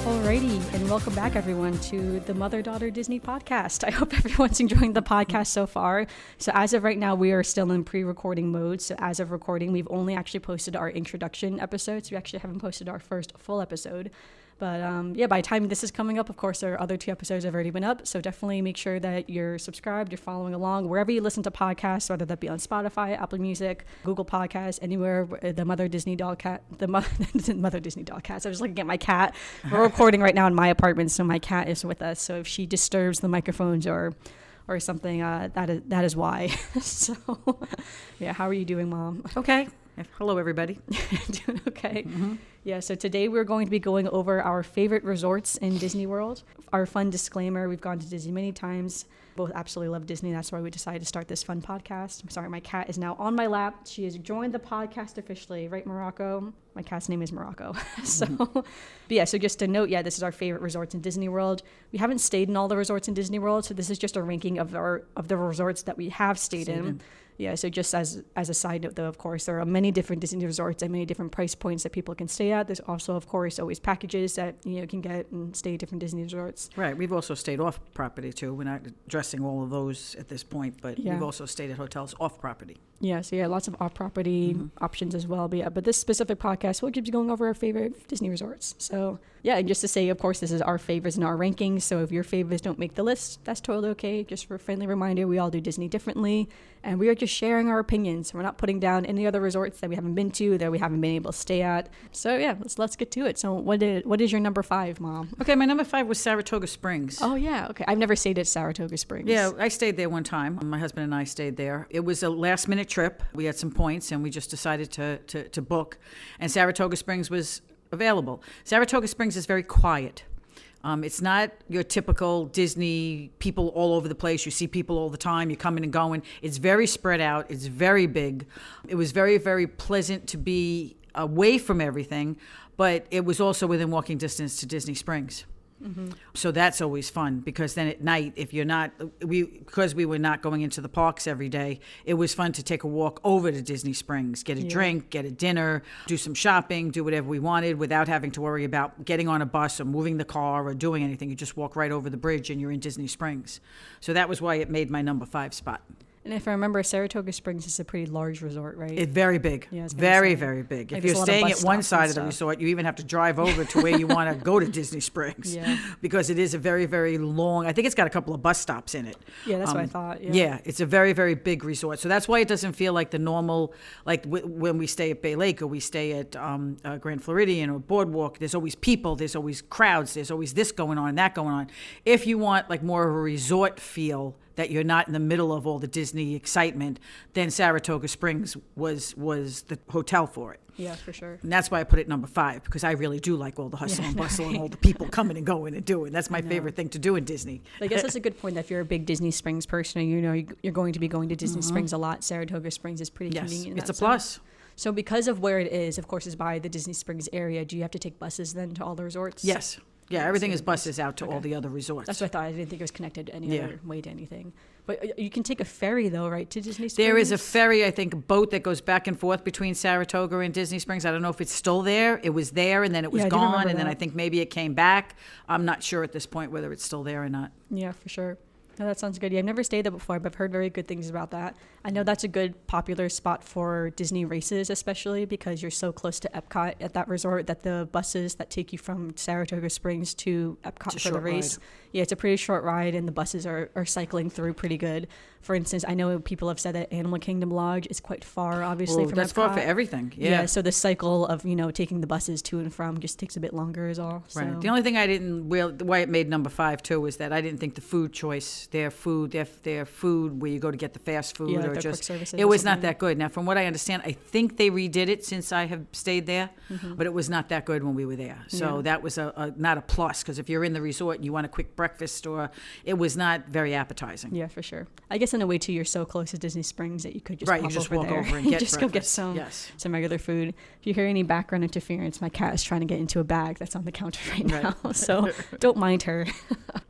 Alrighty, and welcome back everyone to the Mother-Daughter Disney podcast. I hope everyone's enjoying the podcast so far. So as of right now, we are still in pre-recording mode. So as of recording, we've only actually posted our introduction episodes. We actually haven't posted our first full episode. But by the time this is coming up, of course, our other 2 episodes have already been up. So definitely make sure that you're subscribed, you're following along, wherever you listen to podcasts, whether that be on Spotify, Apple Music, Google Podcasts, anywhere, the Mother Disney Dogcast. I was looking at my cat. We're recording right now in my apartment, so my cat is with us. So if she disturbs the microphones or something, that is why. So, yeah, how are you doing, Mom? Okay. Hello, everybody. Doing okay. Mm-hmm. Yeah, so today we're going to be going over our favorite resorts in Disney World. Our fun disclaimer, we've gone to Disney many times. Both absolutely love Disney. That's why we decided to start this fun podcast. I'm sorry, my cat is now on my lap. She has joined the podcast officially, right, Morocco? My cat's name is Morocco. So just to note, this is our favorite resorts in Disney World. We haven't stayed in all the resorts in Disney World, so this is just a ranking of the resorts that we have stayed in. Yeah, so just as a side note, though, of course, there are many different Disney resorts and many different price points that people can stay at. There's also, of course, always packages that you can get and stay at different Disney resorts. Right. We've also stayed off property, too. We're not addressing all of those at this point, but we've also stayed at hotels off property. Yeah, so lots of off-property options as well. But this specific podcast will keep you going over our favorite Disney resorts. So, and just to say, of course, this is our favorites and our rankings. So if your favorites don't make the list, that's totally okay. Just for a friendly reminder, we all do Disney differently. And we are just sharing our opinions. We're not putting down any other resorts that we haven't been to, that we haven't been able to stay at. So, let's get to it. So what is your number 5, Mom? Okay, my number 5 was Saratoga Springs. Oh, yeah. Okay. I've never stayed at Saratoga Springs. Yeah, I stayed there one time. My husband and I stayed there. It was a last-minute trip. We had some points, and we just decided to book. And Saratoga Springs was available. Saratoga Springs is very quiet. It's not your typical Disney people all over the place. You see people all the time. You're coming and going. It's very spread out. It's very big. It was very, very pleasant to be away from everything, but it was also within walking distance to Disney Springs. Mm-hmm. So that's always fun, because then at night, if you're not, because we were not going into the parks every day, it was fun to take a walk over to Disney Springs, get a drink, get a dinner, do some shopping, do whatever we wanted without having to worry about getting on a bus or moving the car or doing anything. You just walk right over the bridge and you're in Disney Springs. So that was why it made my number 5 spot. And if I remember, Saratoga Springs is a pretty large resort, right? It's very big. Yeah, very, very big. If you're staying at one side of the resort, you even have to drive over to where you want to go to Disney Springs. Because it is a very, very long, I think it's got a couple of bus stops in it. Yeah, that's what I thought. Yeah, it's a very, very big resort. So that's why it doesn't feel like the normal, like when we stay at Bay Lake or we stay at Grand Floridian or Boardwalk, there's always people, there's always crowds, there's always this going on and that going on. If you want like more of a resort feel, that you're not in the middle of all the Disney excitement, then Saratoga Springs was the hotel for it. Yeah, for sure. And that's why I put it number 5, because I really do like all the hustle and bustle and all the people coming and going and doing. That's my favorite thing to do in Disney. I guess that's a good point. That if you're a big Disney Springs person, and you're going to be going to Disney Springs a lot, Saratoga Springs is pretty convenient. It's a plus. So because of where it is, of course, is by the Disney Springs area, do you have to take buses then to all the resorts? Yes. Yeah, everything is buses out to all the other resorts. That's what I thought. I didn't think it was connected any other way to anything. But you can take a ferry, though, right, to Disney Springs? There is a ferry, I think, a boat that goes back and forth between Saratoga and Disney Springs. I don't know if it's still there. It was there, and then it was gone, and then I think maybe it came back. I'm not sure at this point whether it's still there or not. Yeah, for sure. No, that sounds good. Yeah, I've never stayed there before, but I've heard very good things about that. I know that's a good popular spot for Disney races, especially because you're so close to Epcot at that resort that the buses that take you from Saratoga Springs to Epcot for the race. Yeah, it's a pretty short ride, and the buses are cycling through pretty good. For instance, I know people have said that Animal Kingdom Lodge is quite far, obviously, from that's Epcot. Far for everything. Yeah, so the cycle of, taking the buses to and from just takes a bit longer is all. Right. So. The only thing why it made number 5 too, is that I didn't think the food choice, their food where you go to get the fast food or just, quick services, it was not that good. Now, from what I understand, I think they redid it since I have stayed there, but it was not that good when we were there. So that was not a plus, because if you're in the resort and you want a quick breakfast, or it was not very appetizing. Yeah, for sure. I guess in a way too, you're so close to Disney Springs that you could just you just over walk there. over and get just breakfast. Go get some regular food. If you hear any background interference, my cat is trying to get into a bag that's on the counter right now, so don't mind her.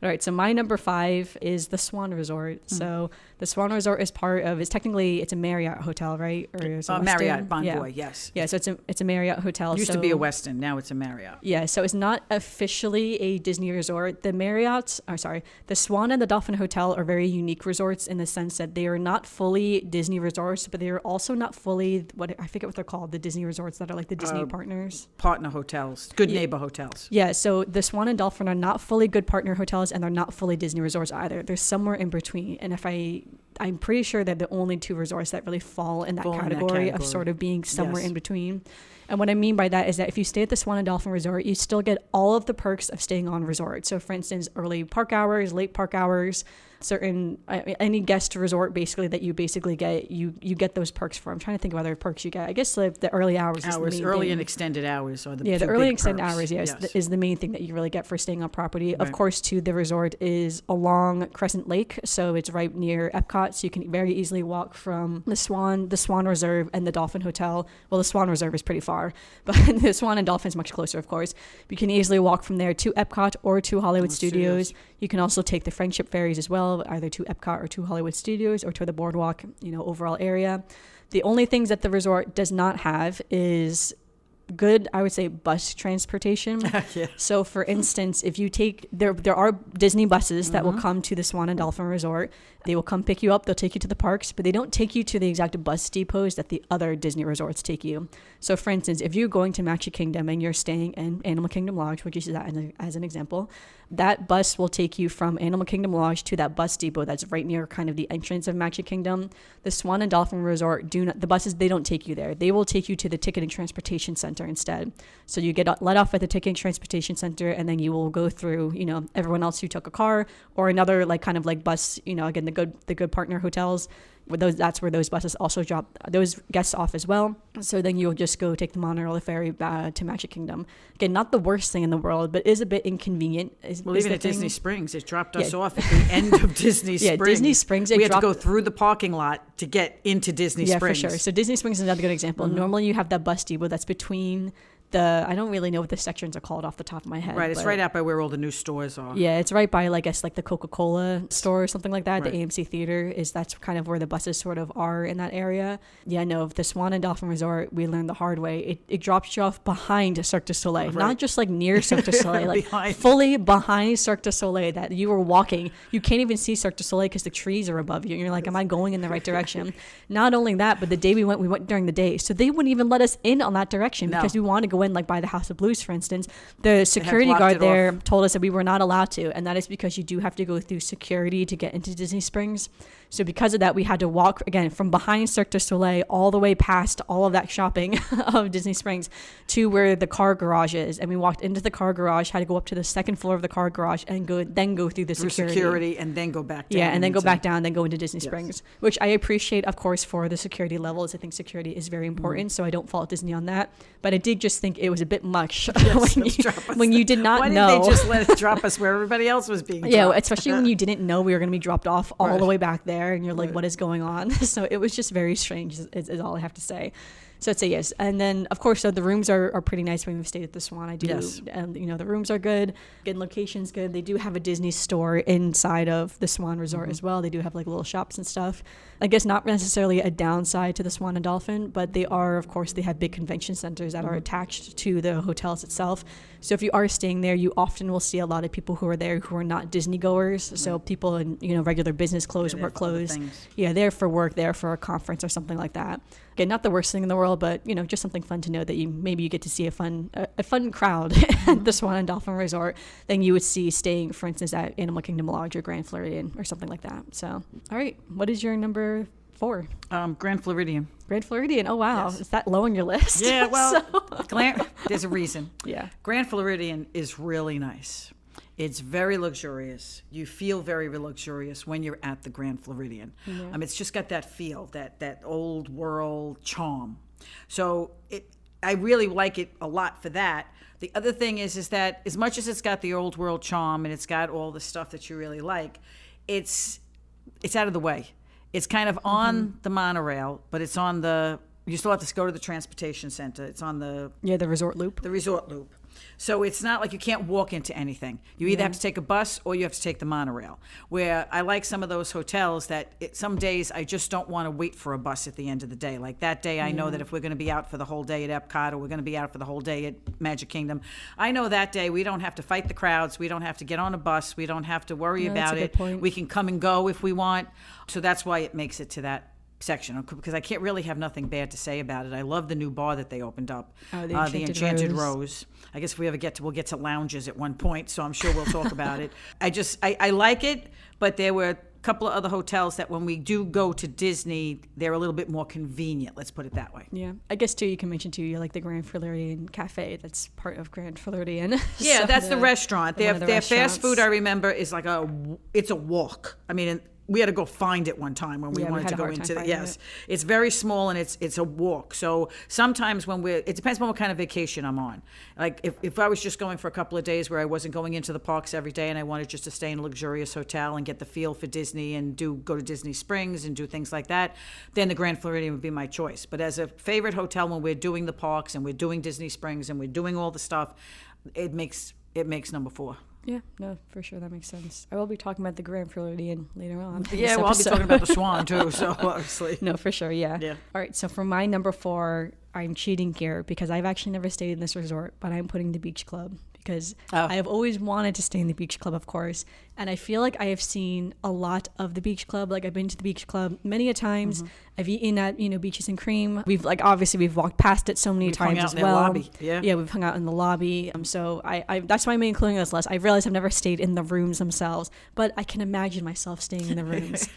All right, so my number 5 is the Swan Resort. So the Swan Resort is part of, it's a Marriott hotel, right? Or is it Marriott, Westin? Bonvoy, yes. Yeah, so it's a Marriott hotel. It used to be a Westin, now it's a Marriott. Yeah, so it's not officially a Disney resort. The Swan and the Dolphin Hotel are very unique resorts in the sense that they are not fully Disney resorts, but they are also not fully, I forget what they're called, the Disney resorts that are like the Disney partners. Partner hotels, good neighbor hotels. Yeah, so the Swan and Dolphin are not fully good partner hotels, and they're not fully Disney resorts either. They're somewhere in between. And I'm pretty sure they're the only 2 resorts that really fall in that category of sort of being somewhere in between. And what I mean by that is that if you stay at the Swan and Dolphin Resort, you still get all of the perks of staying on resort. So for instance, early park hours, late park hours, any guest resort basically that you basically get, you get those perks for. I'm trying to think of other perks you get. I guess the early hours is the main early thing. And extended hours are the the two early big and extended perks. hours, yes. Is the main thing that you really get for staying on property. Right. Of course, too, the resort is along Crescent Lake, so it's right near Epcot, so you can very easily walk from the Swan Reserve, and the Dolphin Hotel. Well, the Swan Reserve is pretty far, but the Swan and Dolphin is much closer, of course. You can easily walk from there to Epcot or to Hollywood Studios. You can also take the Friendship ferries as well, either to Epcot or to Hollywood Studios or to the boardwalk, overall area. The only things that the resort does not have is good, I would say, bus transportation. Yeah. So for instance, if you take, there are Disney buses that will come to the Swan and Dolphin Resort. They will come pick you up, they'll take you to the parks, but they don't take you to the exact bus depots that the other Disney resorts take you. So for instance, if you're going to Magic Kingdom and you're staying in Animal Kingdom Lodge, which is that as an example, that bus will take you from Animal Kingdom Lodge to that bus depot that's right near kind of the entrance of Magic Kingdom. The Swan and Dolphin Resort, the buses, they don't take you there. They will take you to the Ticketing Transportation Center instead. So you get let off at the Ticketing Transportation Center, and then you will go through, everyone else who took a car or another kind of bus, again, the good partner hotels. That's where those buses also drop those guests off as well. So then you'll just go take the monorail or ferry to Magic Kingdom. Again, not the worst thing in the world, but is a bit inconvenient. Even at Disney Springs, it dropped us off at the end of Disney Springs. Yeah, Disney Springs. We had to go through the parking lot to get into Disney Springs. Yeah, for sure. So Disney Springs is another good example. Normally you have that bus depot that's between I don't really know what the sections are called off the top of my head. Right, it's right out by where all the new stores are. Yeah, it's right by I guess the Coca-Cola store or something like that. Right. The AMC Theater that's kind of where the buses sort of are in that area. Yeah, no, the Swan and Dolphin Resort, we learned the hard way. It drops you off behind Cirque du Soleil, right. Not just near Cirque du Soleil, fully behind Cirque du Soleil that you were walking. You can't even see Cirque du Soleil because the trees are above you. And you're like, am I going in the right direction? Not only that, but the day we went during the day. So they wouldn't even let us in on that direction because we wanted to go in by the House of Blues, for instance. The security guard there told us that we were not allowed to, and that is because you do have to go through security to get into Disney Springs. So because of that, we had to walk again from behind Cirque du Soleil all the way past all of that shopping of Disney Springs to where the car garage is. And we walked into the car garage, had to go up to the second floor of the car garage and then go through the security and then go back down. Yeah, and then go back down, then go into Disney Springs, which I appreciate, of course, for the security levels. I think security is very important, so I don't fault Disney on that. But I did just think it was a bit much when you did not know. Why didn't they just let it drop us where everybody else was being dropped? Yeah, especially when you didn't know we were going to be dropped off all the way back there, and you're like, what is going on? So it was just very strange, is all I have to say. So I'd say yes. And then, of course, so the rooms are pretty nice when we've stayed at the Swan. I do. Yes. And, the rooms are good. Again, location's good. They do have a Disney store inside of the Swan Resort as well. They do have little shops and stuff. I guess not necessarily a downside to the Swan and Dolphin, but they are, of course, they have big convention centers that are attached to the hotels itself. So if you are staying there, you often will see a lot of people who are there who are not Disney goers. So people in, regular business clothes, work clothes. Yeah, there for work, there for a conference or something like that. Again, not the worst thing in the world, but just something fun to know that maybe you get to see a fun crowd at the Swan and Dolphin Resort than you would see staying, for instance, at Animal Kingdom Lodge or Grand Floridian or something like that. So, all right, what is your number 4? Grand Floridian. Grand Floridian. Oh wow, is that low on your list? Yeah, well, there's a reason. Yeah, Grand Floridian is really nice. It's very luxurious. You feel very luxurious when you're at the Grand Floridian. Yeah. It's just got that feel, that old world charm. So I really like it a lot for that. The other thing is that as much as it's got the old world charm and it's got all the stuff that you really like, it's out of the way. It's kind of on the monorail, but it's on you still have to go to the transportation center. It's on the resort loop. The resort loop. So it's not like you can't walk into anything. You either have to take a bus or you have to take the monorail. Where I like some of those hotels that some days I just don't want to wait for a bus at the end of the day. Like that day, I know that if we're going to be out for the whole day at Epcot or we're going to be out for the whole day at Magic Kingdom, I know that day we don't have to fight the crowds. We don't have to get on a bus. We don't have to worry about it. We can come and go if we want. So that's why it makes it to that section, because I can't really have nothing bad to say about it. I love the new bar that they opened up, the Enchanted Rose. I guess if we ever we'll get to lounges at one point, so I'm sure we'll talk about it. I like it, but there were a couple of other hotels that when we do go to Disney, they're a little bit more convenient. Let's put it that way. Yeah, I guess too. You can mention too. You like the Grand Floridian Cafe. That's part of Grand Floridian. Yeah, so that's the restaurant. Their fast food, I remember, is like it's a walk. I mean. We had to go find it one time when we wanted to go into it. Yes, it's very small and it's a walk. So sometimes it depends on what kind of vacation I'm on. Like if I was just going for a couple of days where I wasn't going into the parks every day and I wanted just to stay in a luxurious hotel and get the feel for Disney and go to Disney Springs and do things like that, then the Grand Floridian would be my choice. But as a favorite hotel, when we're doing the parks and we're doing Disney Springs and we're doing all the stuff, it makes number 4. Yeah, no, for sure. That makes sense. I will be talking about the Grand Floridian later on. Yeah, well, I'll be talking about the Swan too, so obviously. No, for sure, yeah. Yeah. All right, so for my number 4, I'm cheating here because I've actually never stayed in this resort, but I'm putting the Beach Club because I have always wanted to stay in the Beach Club, of course. And I feel like I have seen a lot of the Beach Club. Like I've been to the Beach Club many a times. Mm-hmm. I've eaten at, Beaches and Cream. We've we've walked past it so many times as well. Hung out in the lobby. Yeah, we've hung out in the lobby. So I that's why I'm including this list. I realize I've never stayed in the rooms themselves, but I can imagine myself staying in the rooms.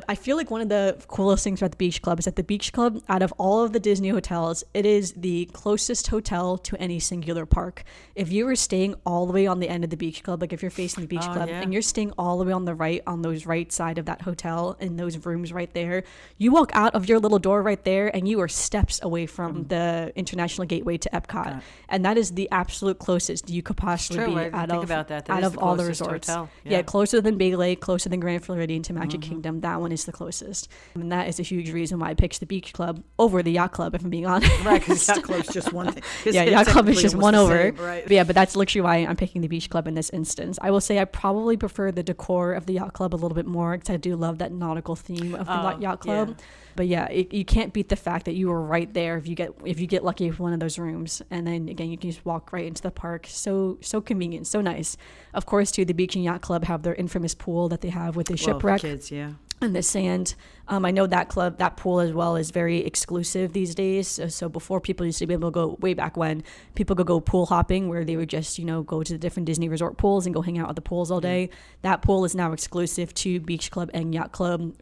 I feel like one of the coolest things about the Beach Club is that the Beach Club, out of all of the Disney hotels, it is the closest hotel to any singular park. If you were staying all the way on the end of the Beach Club, like if you're facing the Beach Club and you're staying all the way on the right, on those right side of that hotel in those rooms right there, you walk out of your little door right there and you are steps away from the International Gateway to Epcot. And that is the absolute closest you could possibly be out of all the resorts. Yeah, closer than Bay Lake, closer than Grand Floridian to Magic Kingdom. That one is the closest. And that is a huge reason why I picked the Beach Club over the Yacht Club, if I'm being honest. Right, because Yacht Club's just one thing. Yeah, Yacht Club is just one over. Same, right? But that's literally why I'm picking the Beach Club in this instance. I will say I probably prefer the decor of the Yacht Club a little bit more because I do love that nautical theme of the Yacht Club. Yeah. But yeah, you can't beat the fact that you were right there if you get lucky with one of those rooms. And then again, you can just walk right into the park. So convenient, so nice. Of course, too, the Beach and Yacht Club have their infamous pool that they have with the shipwreck. For kids, yeah. And the sand. I know that pool as well is very exclusive these days. So before, people used to be able to go, way back when, people could go pool hopping where they would just, go to the different Disney resort pools and go hang out at the pools all day. That pool is now exclusive to Beach Club and Yacht Club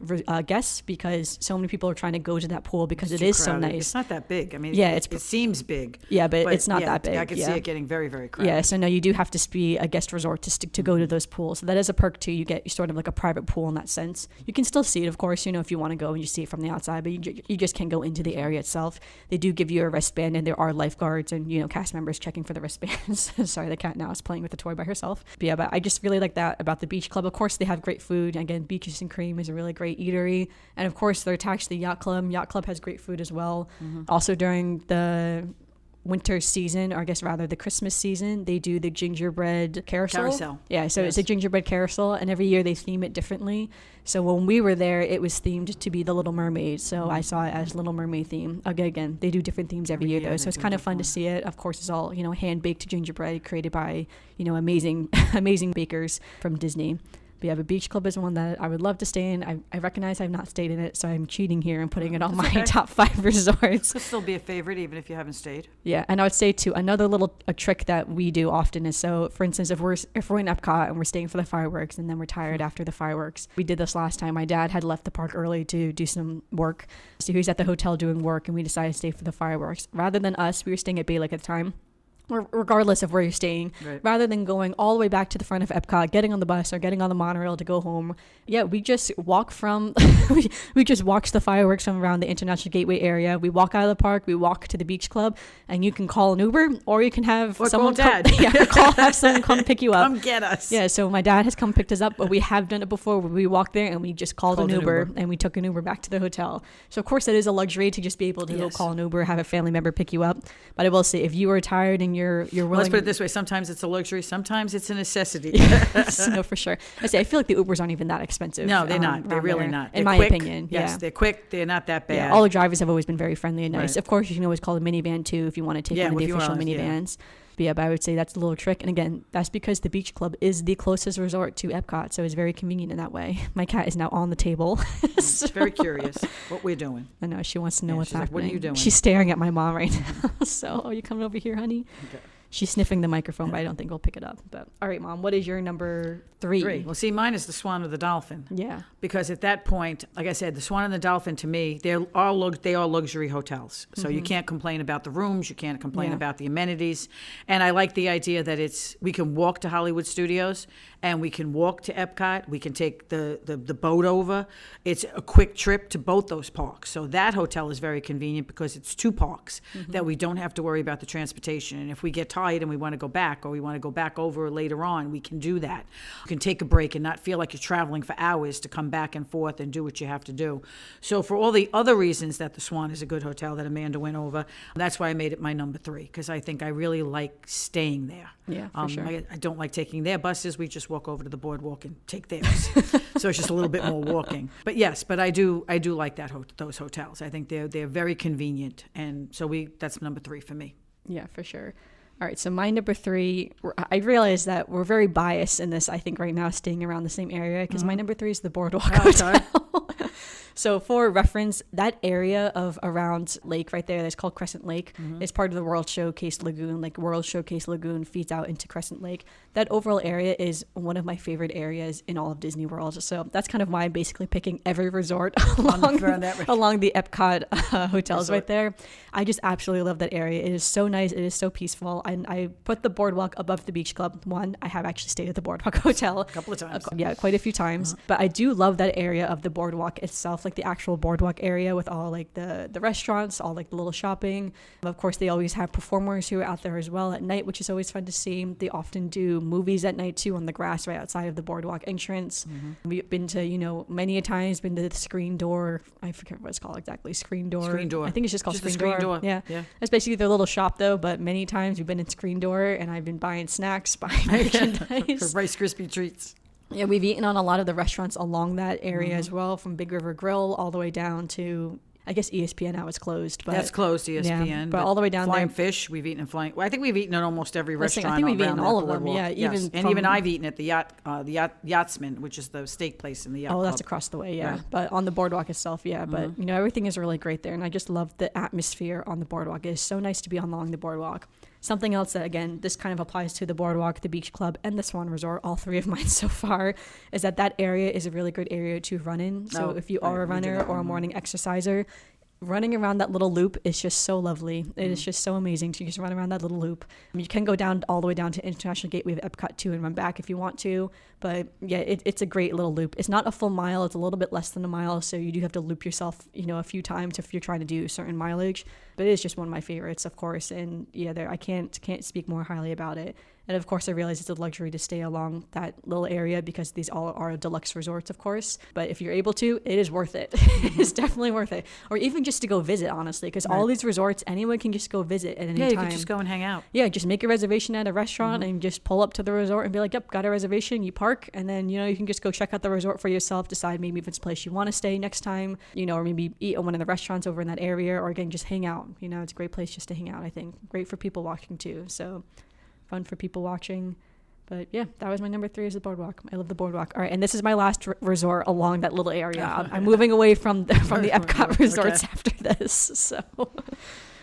guests because so many people are trying to go to that pool because it is so nice. It's not that big. I mean, yeah, it seems big. Yeah, but it's not that big. I can see it getting very, very crowded. Yeah, so no, you do have to be a guest resort to go to those pools. So that is a perk too. You get sort of like a private pool in that sense. You can still see it, of course, if you want to go and you see it from the outside, but you just can't go into the area itself. They do give you a wristband and there are lifeguards and, cast members checking for the wristbands. Sorry, the cat now is playing with the toy by herself. But I just really like that about the Beach Club. Of course, they have great food. Again, Beaches and Cream is a really great eatery. And of course, they're attached to the Yacht Club. Yacht Club has great food as well. Mm-hmm. Also during the winter season, or I guess rather the Christmas season, they do the gingerbread carousel. Yeah, so It's a gingerbread carousel, and every year they theme it differently. So when we were there, it was themed to be the Little Mermaid. So I saw it as Little Mermaid theme. Again, they do different themes every year though, so it's kind of fun to see it. Of course, it's all hand-baked gingerbread created by amazing bakers from Disney. But yeah, the Beach Club is one that I would love to stay in. I recognize I've not stayed in it, so I'm cheating here and putting it on my top 5 resorts. It'll still be a favorite even if you haven't stayed. Yeah, and I would say too, another a trick that we do often is, so for instance, if we're in Epcot and we're staying for the fireworks and then we're tired after the fireworks. We did this last time. My dad had left the park early to do some work. So he was at the hotel doing work and we decided to stay for the fireworks. Rather than us, we were staying at Bay Lake at the time. Regardless of where you're staying, rather than going all the way back to the front of Epcot, getting on the bus or getting on the monorail to go home, we just walk from we just watch the fireworks from around the International Gateway area. We walk out of the park, we walk to the Beach Club, and you can call an Uber or you can have someone have someone come pick you up. Come get us. Yeah, so my dad has come picked us up, but we have done it before where we walked there and we just called an Uber and we took an Uber back to the hotel. So of course it is a luxury to just be able to go call an Uber, have a family member pick you up. But I will say, if you are tired and and you're willing. Let's put it this way: sometimes it's a luxury, sometimes it's a necessity. No, for sure. I feel like the Ubers aren't even that expensive. No, they're not. They're really not. In They're my quick. opinion. Yes, they're quick. They're not that bad. Yeah, all the drivers have always been very friendly and nice. Right. Of course, you can always call a minivan too if you want to take one of the official minivans. But yeah, but I would say that's a little trick. And again, that's because the beach club is the closest resort to Epcot, so it's very convenient in that way. My cat is now on the table. She's very curious what we're doing. I know, she wants to know what's she's happening. Like, what are you doing? She's staring at my mom right now. So, are you coming over here, honey? Okay. She's sniffing the microphone, but I don't think we'll pick it up. But all right, Mom, what is your number 3? Well, see, mine is the Swan or the Dolphin. Yeah. Because at that point, like I said, the Swan and the Dolphin, to me, they are luxury hotels. So you can't complain about the rooms. You can't complain about the amenities. And I like the idea that we can walk to Hollywood Studios and we can walk to Epcot. We can take the boat over. It's a quick trip to both those parks. So that hotel is very convenient because it's 2 parks that we don't have to worry about the transportation. And if we get tired and we want to go back, or we want to go back over later on, we can do that. You can take a break and not feel like you're traveling for hours to come back and forth and do what you have to do. So for all the other reasons that the Swan is a good hotel that Amanda went over, that's why I made it my number 3, because I think I really like staying there. Yeah, for sure. I don't like taking their buses. We just walk over to the boardwalk and take theirs. So it's just a little bit more walking. But yes, I do like those hotels. I think they're very convenient, and so that's number 3 for me. Yeah, for sure. All right, so my number 3, I realize that we're very biased in this, I think, right now, staying around the same area, because my number 3 is the Boardwalk Hotel. So for reference, that area of around Lake right there, that's called Crescent Lake, is part of the World Showcase Lagoon. Like World Showcase Lagoon feeds out into Crescent Lake. That overall area is one of my favorite areas in all of Disney World. So that's kind of why I'm basically picking every resort along the Epcot hotels right there. I just absolutely love that area. It is so nice. It is so peaceful. And I put the boardwalk above the beach club. One, I have actually stayed at the Boardwalk Hotel. A couple of times. Yeah, quite a few times. But I do love that area of the boardwalk itself, like the actual boardwalk area with all like the restaurants, all like the little shopping. Of course, they always have performers who are out there as well at night, which is always fun to see. They often do movies at night too on the grass right outside of the boardwalk entrance. We've been to, many a times been to the Screen Door. I forget what it's called exactly. Screen Door. I think it's just called Screen Door. Yeah. That's basically their little shop though, but many times we've been in Screen Door and I've been buying snacks, buying merchandise. For Rice Krispie treats. Yeah, we've eaten on a lot of the restaurants along that area as well, from Big River Grill all the way down to, I guess ESPN now is closed. But that's closed, ESPN. Yeah, but all the way down Flying there. Fish, we've eaten at Flying. Well, I think we've eaten at almost every restaurant. I think we've eaten all of them. Boardwalk. Yeah, yes. Even I've eaten at the Yachtsman, which is the steak place in the yacht. Oh, that's club. across the way. Yeah, Right. but on the boardwalk itself, yeah. But everything is really great there, and I just love the atmosphere on the boardwalk. It is so nice to be along the boardwalk. Something else that, again, this kind of applies to the boardwalk, the beach club, and the Swan Resort, all 3 of mine so far, is that area is a really good area to run in. So if you are a runner or a morning exerciser, running around that little loop is just so lovely. It is just so amazing to just run around that little loop. You can go down all the way down to International Gateway of Epcot too and run back if you want to. But yeah, it's a great little loop. It's not a full mile. It's a little bit less than a mile. So you do have to loop yourself, a few times if you're trying to do certain mileage. But it is just one of my favorites, of course. And yeah, I can't speak more highly about it. And of course, I realize it's a luxury to stay along that little area because these all are deluxe resorts, of course. But if you're able to, it is worth it. It's definitely worth it. Or even just to go visit, honestly, because all these resorts, anyone can just go visit at any time. Yeah, you can just go and hang out. Yeah, just make a reservation at a restaurant and just pull up to the resort and be like, yep, got a reservation. You park, and then, you can just go check out the resort for yourself, decide maybe if it's a place you want to stay next time, or maybe eat at one of the restaurants over in that area, or again, just hang out. It's a great place just to hang out, I think. Great for people watching too. So fun for people watching. But yeah, that was my number 3 is the boardwalk. I love the boardwalk. All right, and this is my last resort along that little area. I'm moving away from the Epcot resorts after this. So, all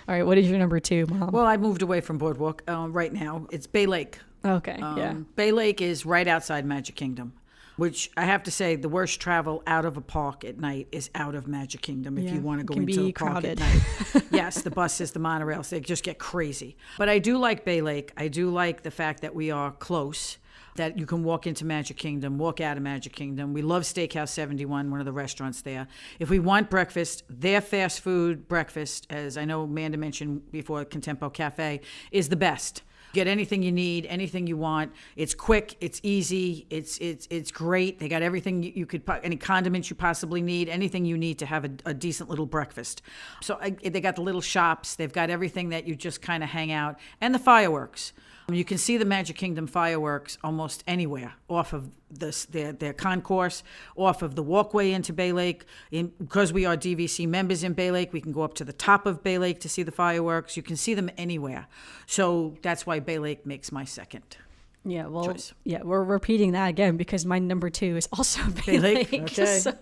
right, what is your number 2, Mom? Well, I moved away from Boardwalk right now. It's Bay Lake. Okay, yeah. Bay Lake is right outside Magic Kingdom, which I have to say, the worst travel out of a park at night is out of Magic Kingdom if you want to go into a park crowded. at night. Yes, the buses, the monorails, they just get crazy. But I do like Bay Lake. I do like the fact that we are close, that you can walk into Magic Kingdom, walk out of Magic Kingdom. We love Steakhouse 71, one of the restaurants there. If we want breakfast, their fast food breakfast, as I know Amanda mentioned before, Contempo Cafe, is the best. Get anything you need, anything you want. It's quick, it's easy, it's great. They got everything you could, any condiments you possibly need, anything you need to have a decent little breakfast. So they got the little shops. They've got everything that you just kind of hang out, and the fireworks. You can see the Magic Kingdom fireworks almost anywhere off of their concourse, off of the walkway into Bay Lake. Because we are DVC members in Bay Lake, we can go up to the top of Bay Lake to see the fireworks. You can see them anywhere. So that's why Bay Lake makes my second. Yeah, well, choice. Yeah, we're repeating that again because my number 2 is also Bay Lake. Okay. So.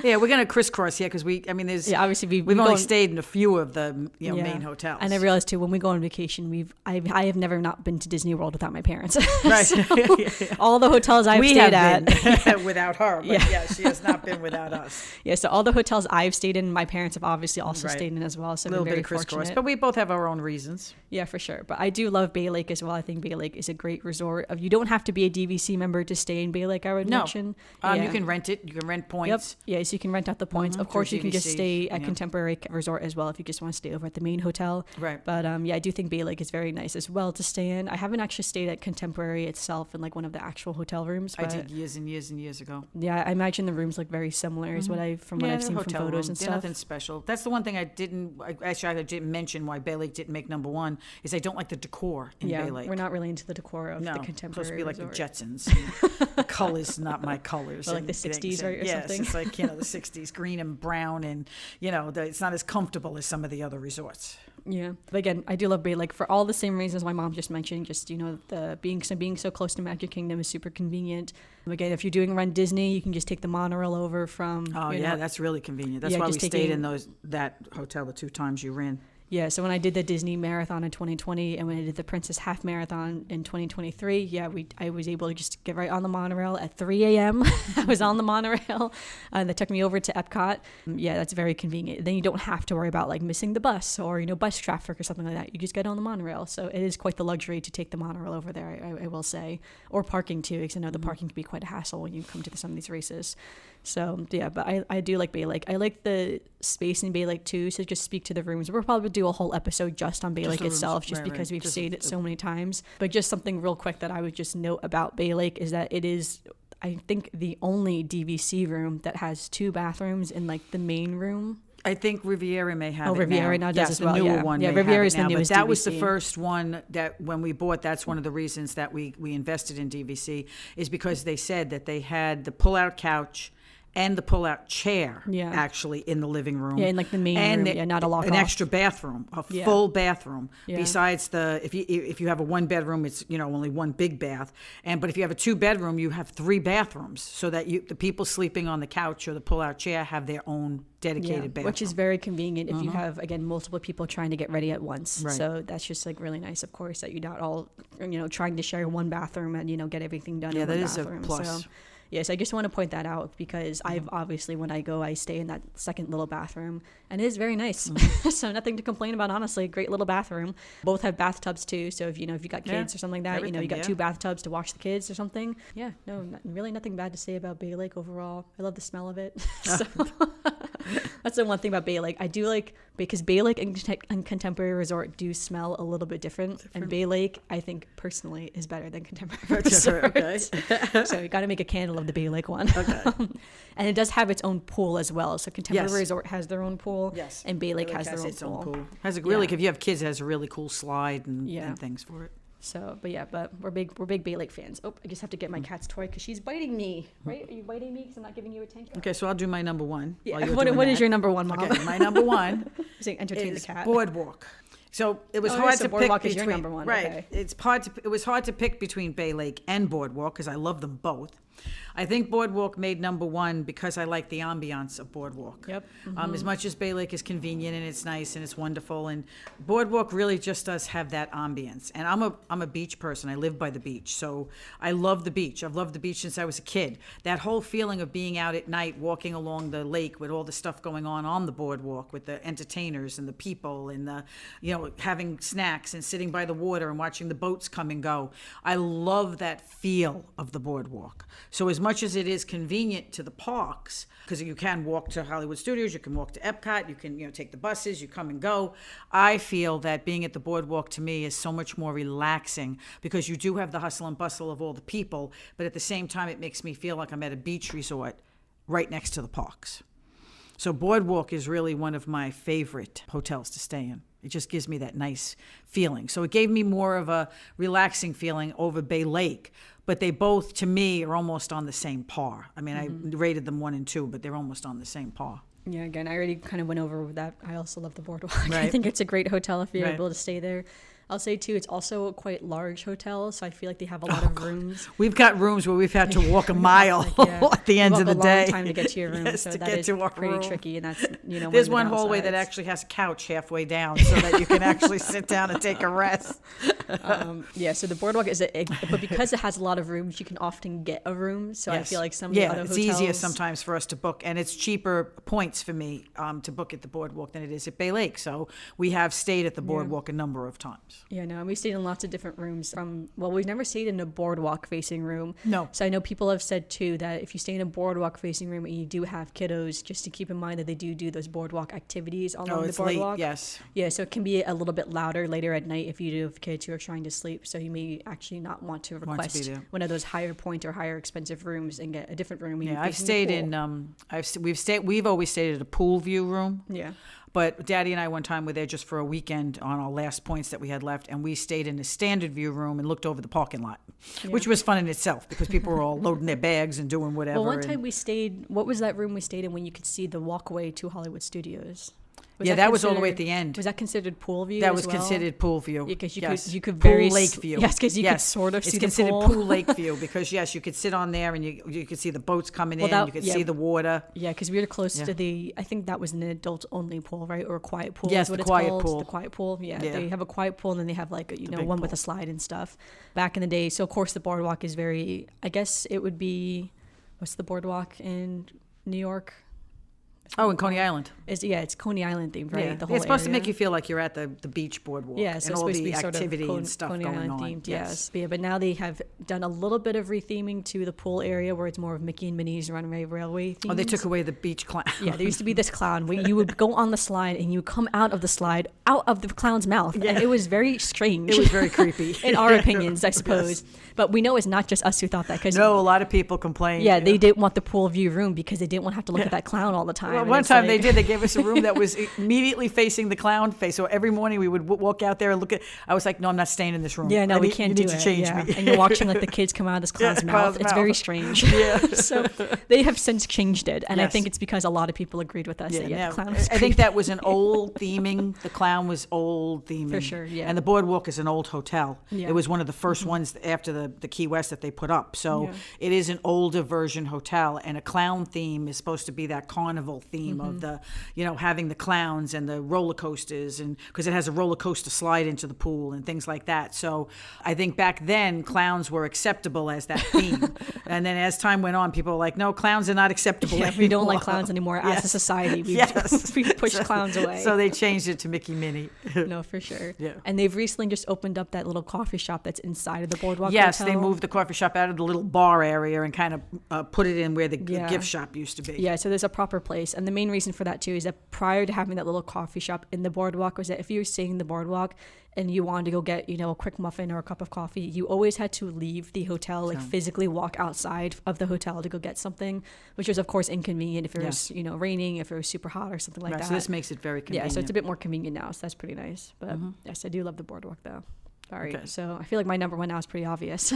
Yeah, we're gonna crisscross here because obviously we've only stayed in a few of the main hotels. And I realized too, when we go on vacation, I have never not been to Disney World without my parents. Right. All the hotels I've stayed at without her, but yeah, she has not been without us. Yeah, so all the hotels I've stayed in, my parents have obviously also stayed in as well. So a little been very bit of crisscross, fortunate. but we both have our own reasons. Yeah, for sure. But I do love Bay Lake as well. I think Bay Lake is a great resort. You don't have to be a DVC member to stay in Bay Lake, I would mention. You can rent it. You can rent points. Yep. Yeah, so you can rent out the points. Of course, you can just stay at yeah. Contemporary Resort as well if you just want to stay over at the main hotel. Right. But I do think Bay Lake is very nice as well to stay in. I haven't actually stayed at Contemporary itself in like one of the actual hotel rooms. I did years and years and years ago. Yeah, I imagine the rooms look very similar is what I've seen from photos and stuff. Nothing special. That's the one thing I didn't mention why Bay Lake didn't make number one is I don't like the decor in Bay Lake. We're not really into the decor of the Contemporary supposed to be like Resort. the Jetsons. The colors, not my colors. Or like the 60s, right, or something? Yes, it's like, the 60s, green and brown, and, it's not as comfortable as some of the other resorts. Yeah. But again, I do love Bay Lake for all the same reasons my mom just mentioned. Just, the being so close to Magic Kingdom is super convenient. Again, if you're doing Run Disney, you can just take the monorail over from... Oh, yeah, that's really convenient. That's why we stayed in that hotel the 2 times you ran. Yeah, so when I did the Disney Marathon in 2020 and when I did the Princess Half Marathon in 2023, I was able to just get right on the monorail at 3 a.m. I was on the monorail, and that took me over to Epcot. Yeah, that's very convenient. Then you don't have to worry about like missing the bus or bus traffic or something like that. You just get on the monorail. So it is quite the luxury to take the monorail over there, I will say, or parking too, because I know the parking can be quite a hassle when you come to some of these races. So yeah, but I do like Bay Lake. I like the space in Bay Lake too. So just speak to the rooms. We'll probably do a whole episode just on Bay Lake itself, just because we've stayed it so many times. But just something real quick that I would just note about Bay Lake is that it is, I think, the only DVC room that has 2 bathrooms in like the main room. I think Riviera may have it Riviera now. Does as well. The newer one. Yeah, may Riviera have is it now, the newest but that DVC. was the first one that when we bought. That's one of the reasons that we invested in DVC is because they said that they had the pull-out couch and the pull-out chair actually in the living room. Yeah, in like the main room. Not a lock-off. An extra bathroom, full bathroom. Yeah. Besides if you have a 1-bedroom, it's only one big bath. But if you have a 2-bedroom, you have 3 bathrooms, so that the people sleeping on the couch or the pull-out chair have their own dedicated bathroom. Which is very convenient if you have, again, multiple people trying to get ready at once. Right. So that's just like really nice, of course, that you're not all trying to share one bathroom and get everything done in one bathroom. Yeah, that is a plus. So, yes, I just want to point that out because I've obviously, when I go, I stay in that second little bathroom, and it is very nice. So nothing to complain about, honestly. Great little bathroom. Both have bathtubs too. So if you got kids or something like that, you got 2 bathtubs to wash the kids or something. Yeah, no, really nothing bad to say about Bay Lake overall. I love the smell of it. So that's the one thing about Bay Lake. I do like, because Bay Lake and Contemporary Resort do smell a little bit different. And Bay Lake, I think personally, is better than Contemporary Resort. Okay. So you got to make a candle of the Bay Lake one. Okay. And it does have its own pool as well. So Contemporary Resort has their own pool. Yes. And Bay Lake has their own pool. Has if you have kids, it has a really cool slide and things for it. So, but we're big Bay Lake fans. Oh, I just have to get my cat's toy because she's biting me. Right? Are you biting me because I'm not giving you attention? Okay, so I'll do my number 1. Yeah. What is your number 1, Mom? Okay, my number 1 entertain is the cat. Boardwalk. So it was hard to pick Boardwalk between. Is your number 1. Right. Okay. It was hard to pick between Bay Lake and Boardwalk because I love them both. I think Boardwalk made number 1 because I like the ambiance of Boardwalk. Yep. As much as Bay Lake is convenient and it's nice and it's wonderful, and Boardwalk really just does have that ambience. And I'm a beach person. I live by the beach, so I love the beach. I've loved the beach since I was a kid. That whole feeling of being out at night, walking along the lake with all the stuff going on the boardwalk, with the entertainers and the people and the having snacks and sitting by the water and watching the boats come and go. I love that feel of the boardwalk. So as much as it is convenient to the parks, because you can walk to Hollywood Studios, you can walk to Epcot, you can take the buses, you come and go. I feel that being at the boardwalk to me is so much more relaxing because you do have the hustle and bustle of all the people, but at the same time it makes me feel like I'm at a beach resort right next to the parks. So Boardwalk is really one of my favorite hotels to stay in. It just gives me that nice feeling. So it gave me more of a relaxing feeling over Bay Lake, but they both, to me, are almost on the same par. I mean, I rated them 1 and 2, but they're almost on the same par. Yeah, again, I already kind of went over that. I also love the Boardwalk. Right. I think it's a great hotel if you're Right. able to stay there. I'll say, too, it's also a quite large hotel, so I feel like they have a lot of rooms. We've got rooms where we've had to walk a mile at the end of the day. A long time to get to your room, Yes, so to that get is to our pretty room. tricky, and that's, There's one one of the hallway that downsides. actually has a couch halfway down so that you can actually sit down and take a rest. Yeah, so the Boardwalk is but because it has a lot of rooms, you can often get a room. So I Yes. feel like some of the other it's hotels, easier sometimes for us to book, and it's cheaper points for me to book at the Boardwalk than it is at Bay Lake. So we have stayed at the Boardwalk a number of times. Yeah, no, and we stayed in lots of different rooms. We've never stayed in a boardwalk facing room. No. So I know people have said too that if you stay in a boardwalk facing room and you do have kiddos, just to keep in mind that they do those boardwalk activities along the It's boardwalk. late, yes. Yeah, so it can be a little bit louder later at night if you do have kids who are trying to sleep. So you may actually not want to request there. one of those higher point or higher expensive rooms and get a different room. Yeah, I've stayed in. We've always stayed at a pool view room. Yeah. But Daddy and I one time were there just for a weekend on our last points that we had left, and we stayed in a standard view room and looked over the parking lot, which was fun in itself because people were all loading their bags and doing whatever. Well, one time we stayed. What was that room we stayed in when you could see the walkway to Hollywood Studios? That was all the way at the end. Was that considered pool view? That as was well? considered pool view. Because Yes. you could pool very lake view. Yes, because you could sort of see it's the considered pool. lake view because yes, you could sit on there and you could see the boats coming in. You could see the water. Yeah, because we were close to the. I think that was an adult only pool, right, or a quiet pool. Yes, is what the it's quiet called. pool. The quiet pool. Yeah, Yeah. they have a quiet pool and then they have like big one with pool. a slide and stuff. Back in the day, so of course the boardwalk is very. I guess it would be, what's the boardwalk in New York? Oh, in Coney Island. It's Coney Island themed, right? Yeah. The whole It's supposed to area. make you feel like you're at the beach boardwalk. Yeah, so and it's all supposed to the be sort of activity and stuff Coney going Island on. themed, yes. But now they have done a little bit of retheming to the pool area where it's more of Mickey and Minnie's Runaway Railway themed. Oh, they took away the beach clown. Yeah, there used to be this clown where you would go on the slide and you would come out of the slide out of the clown's mouth. Yeah. And it was very strange. It was very creepy. In our opinions, I suppose. But we know it's not just us who thought that. Cause No, a lot of people complained. yeah, they didn't want the pool view room because they didn't want to have to look at that clown all the time. Well, And one it's time they like- did. They gave us a room that was immediately facing the clown face. So every morning we would walk out there and look at. I was like, no, I'm not staying in this room. Yeah, no, we can't you do need it. to change yeah. me. And you're watching like the kids come out of this clown's Yeah, mouth. clown's It's very mouth. strange. Yeah. So they have since changed it, and I Yes. think it's because a lot of people agreed with us that Yeah, the clown was I think that was an old theming. The clown was old theming. For sure, yeah. And the boardwalk is an old hotel. Yeah. It was one of the first ones after the Key West that they put up. So Yeah. it is an older version hotel, and a clown theme is supposed to be that carnival theme of the, having the clowns and the roller coasters, and because it has a roller coaster slide into the pool and things like that. So I think back then clowns were acceptable as that theme, and then as time went on, people were like, no, clowns are not acceptable. Yeah, we don't like anymore. clowns anymore as a Yes. society. We Yes. we push clowns away. So they changed it to Mickey Minnie. No, for sure. Yeah. And they've recently just opened up that little coffee shop that's inside of the boardwalk. Yes, hotel. they moved the coffee shop out of the little bar area and kind of put it in where the Yeah. gift shop used to be. Yeah, so there's a proper place. And the main reason for that, too, is that prior to having that little coffee shop in the boardwalk was that if you were staying in the boardwalk and you wanted to go get, a quick muffin or a cup of coffee, you always had to leave the hotel, physically walk outside of the hotel to go get something, which was, of course, inconvenient if it was, raining, if it was super hot or something like Right, that. so this makes it very convenient. Yeah, so it's a bit more convenient now, so that's pretty nice. But yes, I do love the boardwalk, though. All right, Okay. so I feel like my number one now is pretty obvious.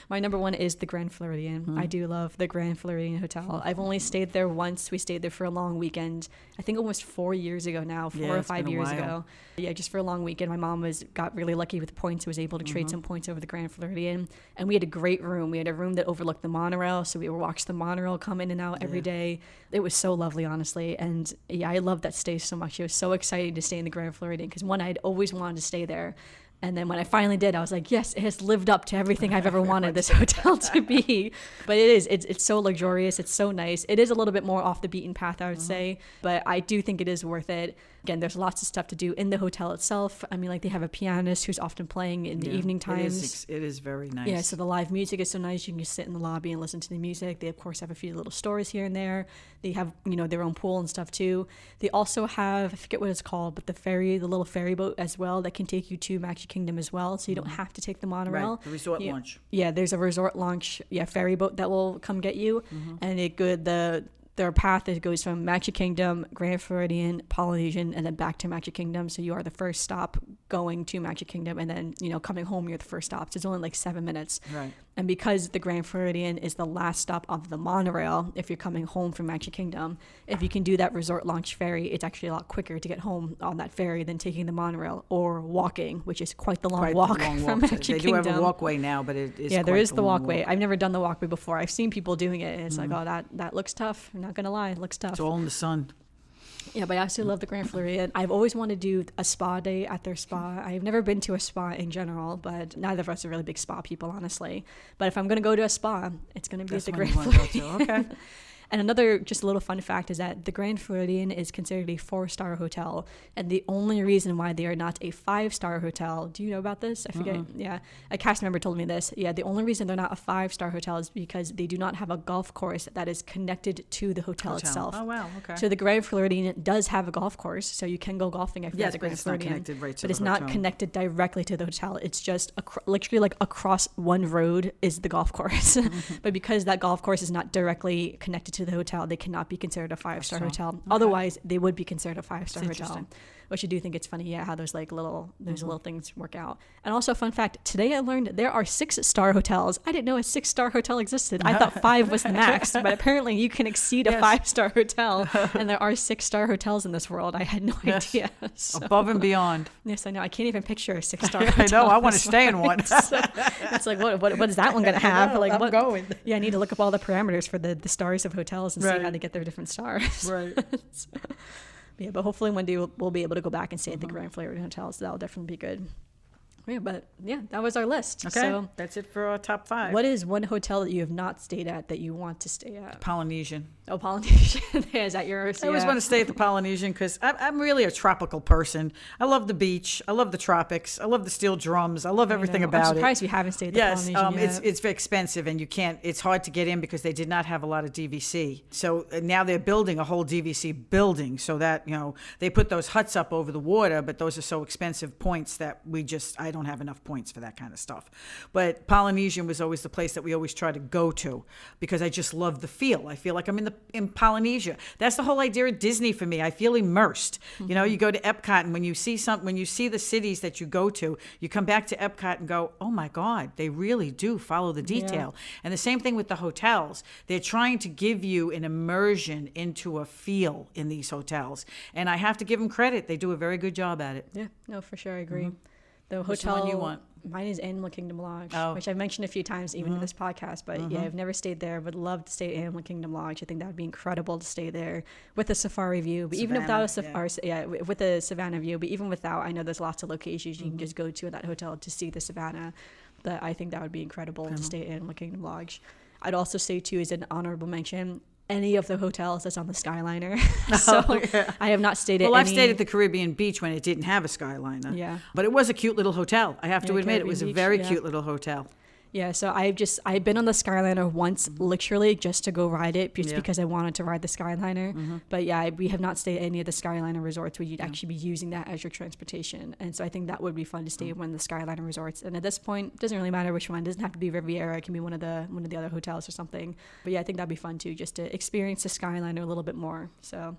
My number one is the Grand Floridian. I do love the Grand Floridian Hotel. I've only stayed there once. We stayed there for a long weekend. I think almost 4 years ago now, 4 or it's 5 been a years while. ago. Yeah, just for a long weekend. My mom got really lucky with points. Was able to trade Mm-hmm. some points over the Grand Floridian. And we had a great room. We had a room that overlooked the monorail, so we would watch the monorail come in and out every day. It was so lovely, honestly. And yeah, I loved that stay so much. It was so exciting to stay in the Grand Floridian because one, I'd always wanted to stay there. And then when I finally did, I was like, yes, it has lived up to everything I've ever wanted this hotel to be. But it's so luxurious. It's so nice. It is a little bit more off the beaten path, I would say. But I do think it is worth it. Again, there's lots of stuff to do in the hotel itself. I mean, like they have a pianist who's often playing in the evening times. It is very nice. Yeah, so the live music is so nice. You can just sit in the lobby and listen to the music. They, of course, have a few little stores here and there. They have, their own pool and stuff, too. They also have, I forget what it's called, but the little ferry boat as well that can take you to Magic Kingdom as well. So you don't have to take the monorail. Right, the resort launch. Yeah, there's a resort launch, ferry boat that will come get you. And their path goes from Magic Kingdom, Grand Floridian, Polynesian, and then back to Magic Kingdom. So you are the first stop going to Magic Kingdom, and then coming home you're the first stop. So it's only like 7 minutes. Right. And because the Grand Floridian is the last stop of the monorail, if you're coming home from Magic Kingdom, if you can do that resort launch ferry, it's actually a lot quicker to get home on that ferry than taking the monorail or walking, which is quite the long walk from Magic Kingdom. They do have a walkway now, but it is there is the walkway. Walk. I've never done the walkway before. I've seen people doing it, and it's like, oh, that looks tough. I'm not gonna lie, it looks tough. It's all in the sun. Yeah, but I absolutely love the Grand Floridian. I've always wanted to do a spa day at their spa. I've never been to a spa in general, but neither of us are really big spa people, honestly. But if I'm going to go to a spa, it's going to be at the Grand Floridian. Okay. And another just a little fun fact is that the Grand Floridian is considered a 4-star hotel. And the only reason why they are not a 5-star hotel, do you know about this? I forget. Yeah. A cast member told me this. Yeah, the only reason they're not a 5-star hotel is because they do not have a golf course that is connected to the hotel itself. Oh, wow. Okay. So the Grand Floridian does have a golf course, so you can go golfing at the Grand Floridian. Not connected right to but the it's hotel. not connected directly to the hotel. It's just literally like across one road is the golf course. But because that golf course is not directly connected to the hotel, they cannot be considered a 5-star hotel. Okay. Otherwise, they would be considered a 5-star hotel. Which I do think it's funny, how those little things work out. And also, fun fact: today I learned there are 6-star hotels. I didn't know a 6-star hotel existed. I thought 5 was the max, but apparently you can exceed a 5-star hotel, and there are 6-star hotels in this world. I had no idea. So, above and beyond. Yes, I know. I can't even picture a 6-star hotel. I know. I want to stay in one. So, it's like, what is that one going to have? Like, I'm going. Yeah, I need to look up all the parameters for the stars of hotels and see how they get their different stars. Right. Yeah, but hopefully one day we'll be able to go back and stay at the Grand Floridian Hotel, so that'll definitely be good. Yeah, but that was our list. Okay, so that's it for our top 5. What is one hotel that you have not stayed at that you want to stay at? Polynesian. Oh, Polynesian. Is that yours? I always want to stay at the Polynesian because I'm really a tropical person. I love the beach. I love the tropics. I love the steel drums. I love everything about it. I'm surprised you haven't stayed at the Polynesian yet. It's very expensive and you can't. It's hard to get in because they did not have a lot of DVC. So now they're building a whole DVC building so that they put those huts up over the water, but those are so expensive points that I don't have enough points for that kind of stuff. But Polynesian was always the place that we always try to go to because I just love the feel. I feel like I'm in Polynesia. That's the whole idea of Disney for me. I feel immersed. Mm-hmm. You go to Epcot, and when you see the cities that you go to, you come back to Epcot and go, oh my God, they really do follow the detail. Yeah. And the same thing with the hotels. They're trying to give you an immersion into a feel in these hotels. And I have to give them credit. They do a very good job at it. Yeah, no, for sure. I agree. Mm-hmm. The Which hotel one you want? Mine is Animal Kingdom Lodge, Oh. which I've mentioned a few times even in this podcast. But yeah, I've never stayed there. Would love to stay at Animal Kingdom Lodge. I think that would be incredible to stay there with a safari view. But even without a safari, with a savannah view. But even without, I know there's lots of locations you can just go to in that hotel to see the savannah. But I think that would be incredible to stay at Animal Kingdom Lodge. I'd also say too, as an honorable mention, any of the hotels that's on the Skyliner. I have not stayed at I've stayed at the Caribbean Beach when it didn't have a Skyliner. Yeah. But it was a cute little hotel. I have to admit, it was a very cute little hotel. Yeah, so I've been on the Skyliner once, literally just to go ride it, just because I wanted to ride the Skyliner. But yeah, we have not stayed at any of the Skyliner resorts where you'd actually be using that as your transportation. And so I think that would be fun to stay at one of the Skyliner resorts. And at this point, it doesn't really matter which one. It doesn't have to be Riviera. It can be one of the other hotels or something. But yeah, I think that'd be fun too, just to experience the Skyliner a little bit more. So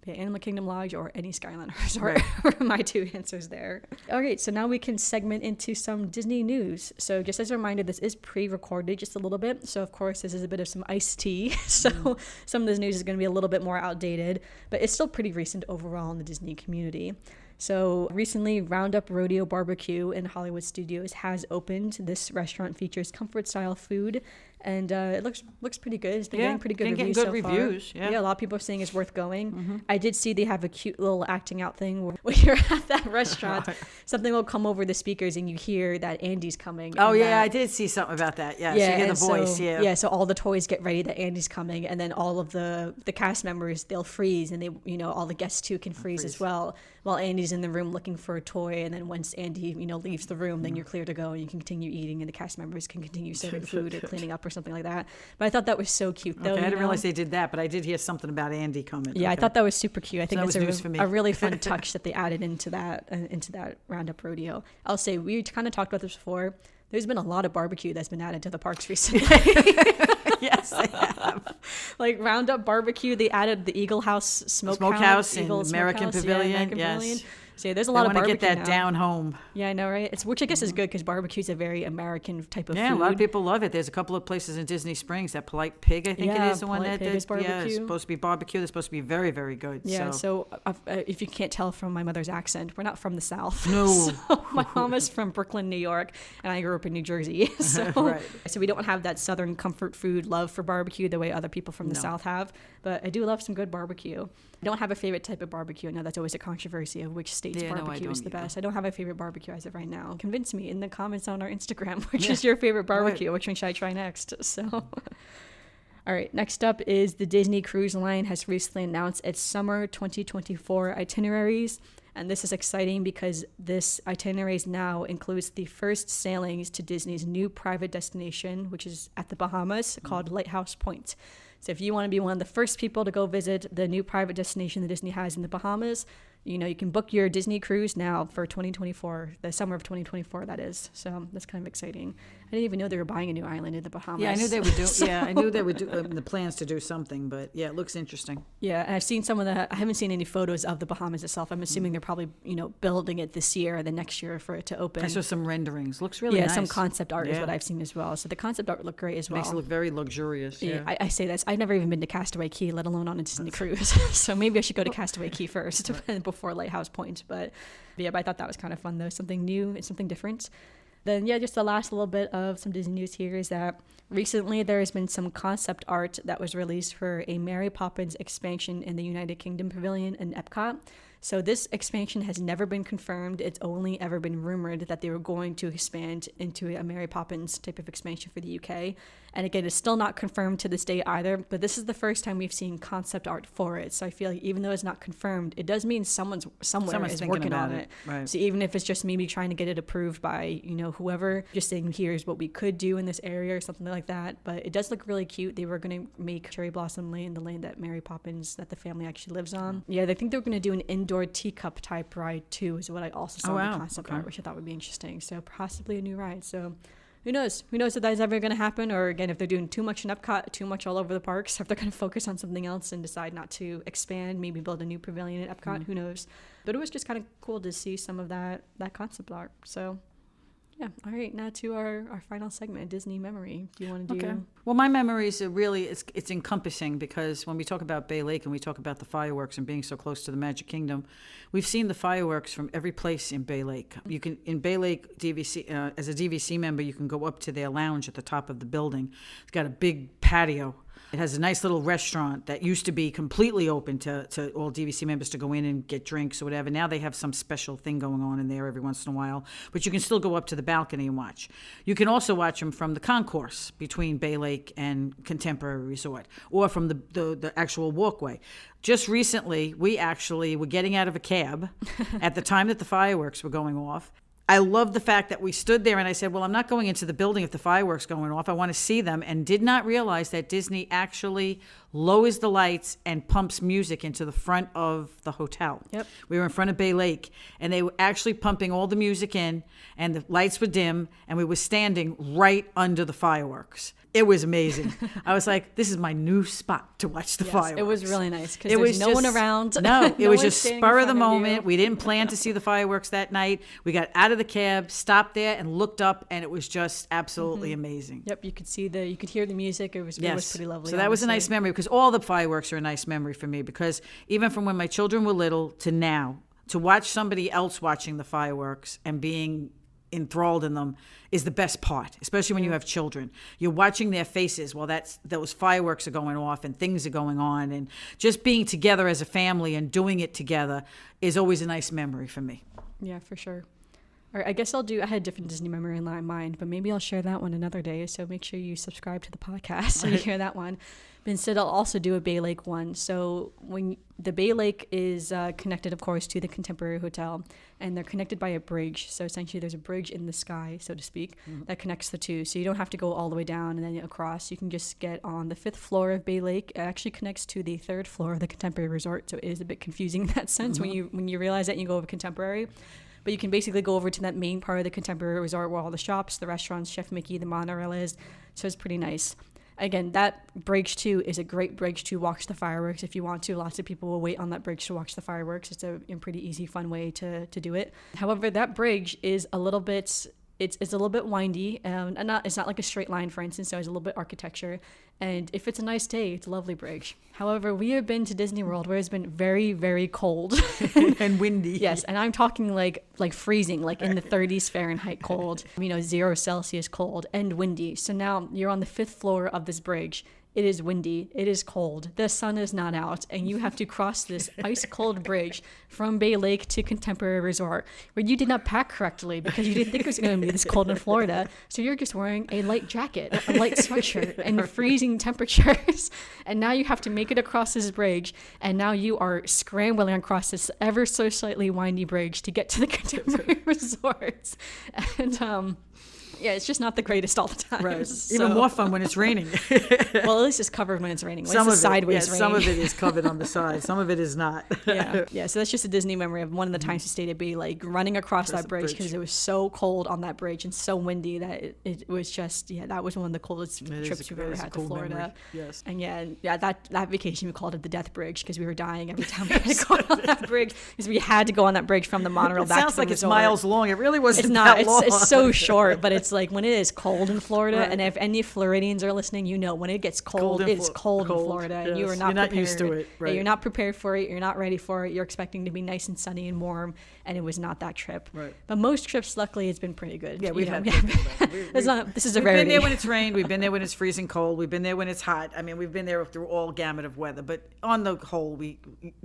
yeah, Animal Kingdom Lodge or any Skyliner resort are my 2 answers there. All right, so now we can segment into some Disney news. So just as a reminder, this is pre-recorded just a little bit. So of course, this is a bit of some iced tea. So some of this news is going to be a little bit more outdated, but it's still pretty recent overall in the Disney community. So recently, Roundup Rodeo Barbecue in Hollywood Studios has opened. This restaurant features comfort-style food And it looks pretty good. It's been getting pretty good getting reviews good so reviews. far. Yeah. A lot of people are saying it's worth going. I did see they have a cute little acting out thing where when you're at that restaurant, something will come over the speakers and you hear that Andy's coming. Oh, and yeah, that, I did see something about that. Yeah, yeah, so you hear the and voice, so, yeah. Yeah, so all the toys get ready that Andy's coming, and then all of the cast members, they'll freeze, and they, all the guests too can freeze as well, while Andy's in the room looking for a toy, and then once Andy, leaves the room, then you're clear to go, and you can continue eating, and the cast members can continue serving food or cleaning up or something like that. But I thought that was so cute, though. Okay, I didn't realize they did that, but I did hear something about Andy coming. Yeah, okay. I thought that was super cute. I think that it's was news for me. a really fun touch that they added into that Roundup rodeo. I'll say, we kind of talked about this before. There's been a lot of barbecue that's been added to the parks recently. Yes, they have. Like Roundup barbecue, they added the Eagle House Smokehouse and Eagle American Smokehouse, Pavilion, American yes. Pavilion. So yeah, there's a lot of want to barbecue get that now. down home. Yeah, I know, right? Which I guess is good because barbecue is a very American type of food. Yeah, a lot of people love it. There's a couple of places in Disney Springs, that Polite Pig, I think it is the one Polite Pig is it's barbecue. supposed to be barbecue. They're supposed to be very, very good. Yeah, so if you can't tell from my mother's accent, we're not from the South. No. So my mom is from Brooklyn, New York, and I grew up in New Jersey. So, Right. So we don't have that Southern comfort food love for barbecue the way other people from the South have. But I do love some good barbecue. I don't have a favorite type of barbecue. I know that's always a controversy of which state's barbecue is the best. I don't have a favorite barbecue as of right now. Convince me in the comments on our Instagram, which is your favorite barbecue. Right. Which one should I try next? So, all right. Next up is the Disney Cruise Line has recently announced its summer 2024 itineraries. And this is exciting because this itineraries now includes the first sailings to Disney's new private destination, which is at the Bahamas, called Lighthouse Point. So if you want to be one of the first people to go visit the new private destination that Disney has in the Bahamas, you can book your Disney cruise now for 2024, the summer of 2024, that is. So that's kind of exciting. I didn't even know they were buying a new island in the Bahamas. Yeah, I knew they would do. Yeah, I knew they would do the plans to do something, but yeah, it looks interesting. Yeah, and I've seen some of the. I haven't seen any photos of the Bahamas itself. I'm assuming they're probably building it this year or the next year for it to open. I saw some renderings. Looks really nice. Yeah, some concept art is what I've seen as well. So the concept art looked great as well. Makes it look very luxurious. Yeah, I say this. I've never even been to Castaway Cay, let alone on a Disney cruise. So maybe I should go to Castaway Cay first before Lighthouse Point. But I thought that was kind of fun though. Something new and something different. Then, just the last little bit of some Disney news here is that recently there has been some concept art that was released for a Mary Poppins expansion in the United Kingdom Pavilion in Epcot. So this expansion has never been confirmed. It's only ever been rumored that they were going to expand into a Mary Poppins type of expansion for the UK. And again, it's still not confirmed to this day either, but this is the first time we've seen concept art for it. So I feel like even though it's not confirmed, it does mean someone's is working on it. Right. So even if it's just maybe trying to get it approved by, whoever, just saying, here's what we could do in this area or something like that. But it does look really cute. They were going to make Cherry Blossom Lane the lane that Mary Poppins, that the family actually lives on. Yeah, they think they were going to do an indoor teacup type ride too, is what I also saw in the concept art, which I thought would be interesting. So possibly a new ride. So who knows? Who knows if that's ever going to happen? Or again, if they're doing too much in Epcot, too much all over the parks, if they're going to focus on something else and decide not to expand, maybe build a new pavilion at Epcot, who knows? But it was just kind of cool to see some of that concept art. So yeah. All right. Now to our final segment, Disney memory. Do you want to do? Okay. Well, my memories are really, it's encompassing because when we talk about Bay Lake and we talk about the fireworks and being so close to the Magic Kingdom, we've seen the fireworks from every place in Bay Lake. You can, in Bay Lake DVC, as a DVC member, you can go up to their lounge at the top of the building. It's got a big patio. It has a nice little restaurant that used to be completely open to all DVC members to go in and get drinks or whatever. Now they have some special thing going on in there every once in a while. But you can still go up to the balcony and watch. You can also watch them from the concourse between Bay Lake and Contemporary Resort, or from the actual walkway. Just recently, we actually were getting out of a cab at the time that the fireworks were going off. I love the fact that we stood there and I said, well, I'm not going into the building if the fireworks going off. I want to see them, and did not realize that Disney actually lowers the lights and pumps music into the front of the hotel. Yep. We were in front of Bay Lake, and they were actually pumping all the music in, and the lights were dim, and we were standing right under the fireworks. It was amazing. I was like, this is my new spot to watch the fireworks. It was really nice because there's no one around. No, it was just spur of the moment. We didn't plan to see the fireworks that night. We got out of the cab, stopped there, and looked up, and it was just absolutely amazing. Yep, you could hear the music. It was pretty lovely. So that was a nice memory, because all the fireworks are a nice memory for me, because even from when my children were little to now, to watch somebody else watching the fireworks and being enthralled in them is the best part, especially when you have children. You're watching their faces while those fireworks are going off and things are going on, and just being together as a family and doing it together is always a nice memory for me. Yeah, for sure. All right, I guess I had a different Disney memory in mind, but maybe I'll share that one another day. So make sure you subscribe to the podcast so you hear that one. But instead, I'll also do a Bay Lake one. So when the Bay Lake is connected, of course, to the Contemporary Hotel, and they're connected by a bridge. So essentially, there's a bridge in the sky, so to speak, that connects the two. So you don't have to go all the way down and then across. You can just get on the 5th floor of Bay Lake. It actually connects to the 3rd floor of the Contemporary Resort. So it is a bit confusing in that sense when you realize that and you go over Contemporary. But you can basically go over to that main part of the Contemporary Resort where all the shops, the restaurants, Chef Mickey, the monorail is. So it's pretty nice. Again, that bridge too is a great bridge to watch the fireworks if you want to. Lots of people will wait on that bridge to watch the fireworks. It's a pretty easy, fun way to do it. However, that bridge is a little bit... It's a little bit windy, and it's not like a straight line, for instance, so there's a little bit architecture. And if it's a nice day, it's a lovely bridge. However, we have been to Disney World where it's been very, very cold. And windy. Yes, and I'm talking like freezing, like in the 30s Fahrenheit cold, 0 Celsius cold and windy. So now you're on the 5th floor of this bridge. It is windy, it is cold, the sun is not out, and you have to cross this ice-cold bridge from Bay Lake to Contemporary Resort, where you did not pack correctly because you didn't think it was going to be this cold in Florida, so you're just wearing a light jacket, a light sweatshirt, and freezing temperatures, and now you have to make it across this bridge, and now you are scrambling across this ever so slightly windy bridge to get to the Contemporary Resort, and yeah, it's just not the greatest all the time. Right. So. Even more fun when it's raining. Well, at least it's covered when it's raining. When it's sideways rain. Some of it is covered on the side. Some of it is not. Yeah. So that's just a Disney memory of one of the times we stayed at Bay Lake, running across that bridge because it was so cold on that bridge and so windy that it was just, that was one of the coldest trips we've ever had to Florida. Memory. Yes. And that vacation we called it the Death Bridge because we were dying every time we had to go on that bridge because we had to go on that bridge from the monorail back to the resort. It sounds like it's miles long. It really wasn't It's not. that long. It's so short, but it's like when it is cold in Florida, and if any Floridians are listening, when it gets cold, it's cold in Florida, and you are not prepared. You're not used to it. Right. You're not prepared for it. You're not ready for it. You're expecting to be nice and sunny and warm, and it was not that trip. Right. But most trips, luckily, it's been pretty good. Yeah, we've had. This is a rarity. We've been there when it's rained. We've been there when it's freezing cold. We've been there when it's hot. I mean, we've been there through all gamut of weather. But on the whole, you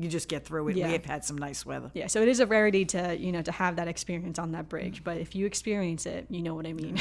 just get through it. Yeah. We have had some nice weather. Yeah, so it is a rarity to to have that experience on that bridge. But if you experience it, you know what I mean.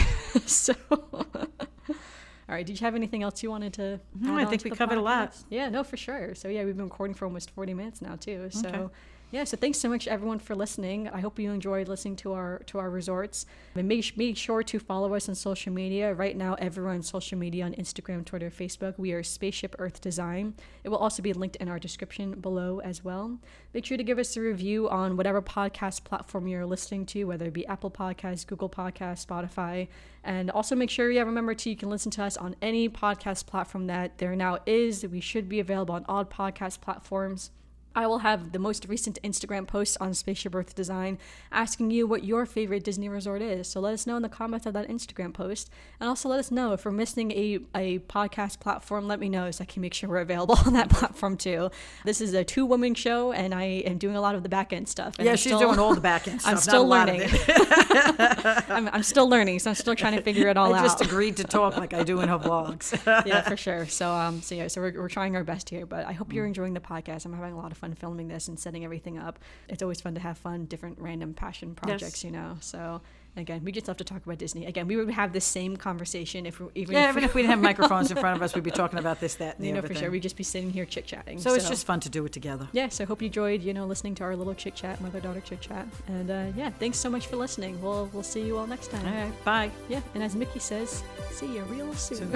So. All right, did you have anything else you wanted to No, I think we covered a lot. Yeah, no, for sure. So yeah, we've been recording for almost 40 minutes now too. So okay. Yeah, so thanks so much everyone for listening. I hope you enjoyed listening to our resorts. And make sure to follow us on social media. Right now, everyone on social media on Instagram, Twitter, Facebook, we are Spaceship Earth Design. It will also be linked in our description below as well. Make sure to give us a review on whatever podcast platform you're listening to, whether it be Apple Podcasts, Google Podcasts, Spotify. And also make sure you remember you can listen to us on any podcast platform that there now is. We should be available on all podcast platforms. I will have the most recent Instagram post on Spaceship Earth Design asking you what your favorite Disney resort is. So let us know in the comments of that Instagram post. And also let us know if we're missing a podcast platform, let me know so I can make sure we're available on that platform too. This is a 2-woman show and I am doing a lot of the back end stuff. And she's doing all the back end stuff. I'm still learning. I'm still learning, so I'm still trying to figure it all out. I just agreed to talk like I do in her vlogs. Yeah, for sure. So we're trying our best here, but I hope you're enjoying the podcast. I'm having a lot of fun filming this and setting everything up. It's always fun to have fun, different random passion projects, So again, we just love to talk about Disney. Again, we would have the same conversation if we didn't have microphones in front of us, we'd be talking about this, that, and the other for thing. sure. We'd just be sitting here chit-chatting. So it's just fun to do it together. Yeah, so I hope you enjoyed, listening to our little chit-chat, mother-daughter chit-chat. And thanks so much for listening. We'll see you all next time. All right, bye. Yeah, and as Mickey says, see you real soon.